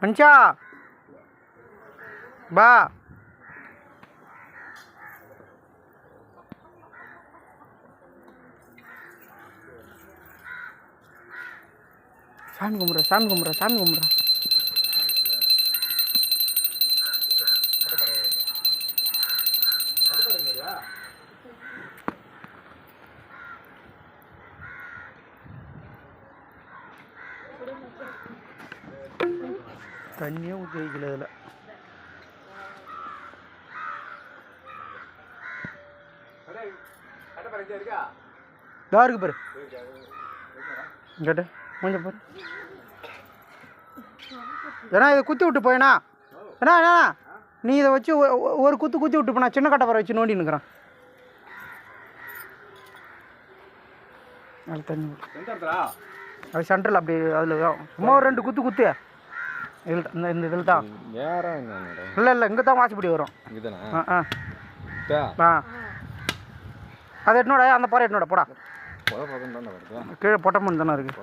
மனுஷா பா சாமி கும்பிட்றா சாமி கும்பிட்றா சாமி கும்பிட்றா. தண்ணியே ஊற்றி வைக்கல இதில். இதாக இருக்கு பாரு கேட்டு கொஞ்சம் பாரு. ஏன்னா இதை குத்தி விட்டு போயினா ஏன்னா நீ இதை வச்சு ஒரு குத்து குத்தி விட்டு போனா சின்ன கட்டை பறை வச்சு நோண்டி நிற்கிறான். அது தண்ணி அது சென்ட்ரல் அப்படி அதில் சும்மா ஒரு 2 குத்து குத்து இதில் இந்த இதில் தான் இல்லை இங்கே தான் வாசிப்படி வரும். அது என்னோட அந்த பாறை என்னோட போடா கீழே பொட்டமன் தானே இருக்குது.